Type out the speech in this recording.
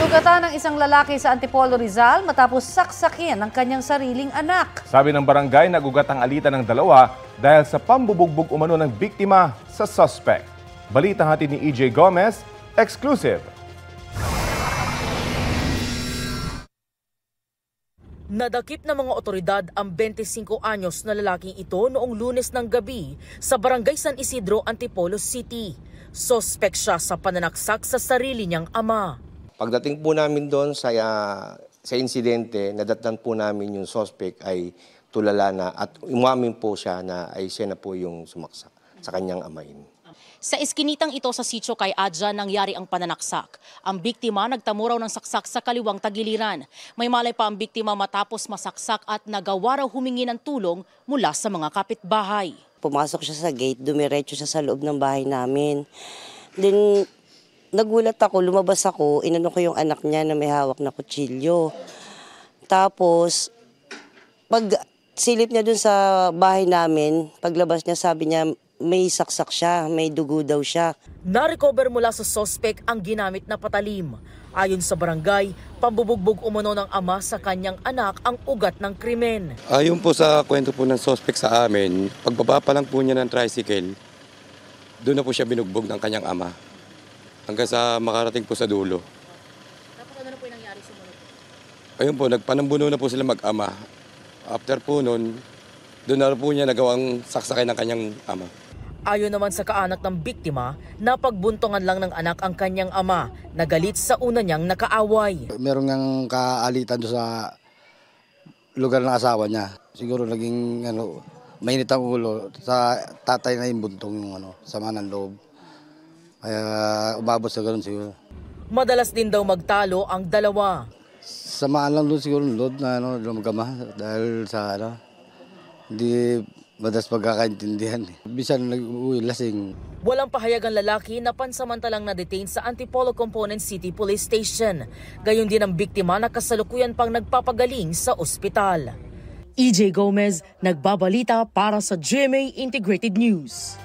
Sugatan ng isang lalaki sa Antipolo, Rizal matapos saksakin ang kanyang sariling anak. Sabi ng barangay, nagugat ang alitan ng dalawa dahil sa pambubugbog umano ng biktima sa suspect. Balita hatid ni EJ Gomez, exclusive. Nadakip ng mga otoridad ang 25 anyos na lalaking ito noong Lunes ng gabi sa barangay San Isidro, Antipolo City. Suspect siya sa pananaksak sa sarili niyang ama. Pagdating po namin doon sa insidente, nadatnan po namin yung suspect ay tulala na at umamin po siya na ay siya na po yung sumaksak sa kanyang amain. Sa iskinitang ito sa sitio kay Adja nangyari ang pananaksak. Ang biktima nagtamo raw ng saksak sa kaliwang tagiliran. May malay pa ang biktima matapos masaksak at nagawa raw humingi ng tulong mula sa mga kapitbahay. Pumasok siya sa gate, dumiretso siya sa loob ng bahay namin. Then nagulat ako, lumabas ako, inano ko yung anak niya na may hawak na kutsilyo. Tapos pag silip niya dun sa bahay namin, paglabas niya sabi niya, may saksak siya, may dugo daw siya. Na-recover mula sa suspect ang ginamit na patalim. Ayon sa barangay, pambubugbog umano ng ama sa kanyang anak ang ugat ng krimen. Ayon po sa kwento po ng suspect sa amin, pagbaba pa lang po niya ng tricycle, doon na po siya binugbog ng kanyang ama. Hanggang sa makarating po sa dulo. Tapos ano na po yung nangyari sumunod? Ayun po, nagpanambuno na po sila mag-ama. After po noon, doon na po niya nagawang saksakay ng kanyang ama. Ayon naman sa kaanak ng biktima, napagbuntungan lang ng anak ang kanyang ama, nagalit sa una niyang nakaaway. Meron ngang kaalitan doon sa lugar ng asawa niya. Siguro naging mainit ang ulo sa tatay na yung buntong yung sama ng loob. Kaya umabot sa ganun siguro. Madalas din daw magtalo ang dalawa. Samaan lang doon siguro ng load na lumagama dahil sa hindi madalas pagkakaintindihan. Bisan nag-uwi lasing. Walang pahayag ang lalaki na pansamantalang na-detain sa Antipolo Component City Police Station. Gayon din ang biktima na kasalukuyan pang nagpapagaling sa ospital. EJ Gomez, nagbabalita para sa GMA Integrated News.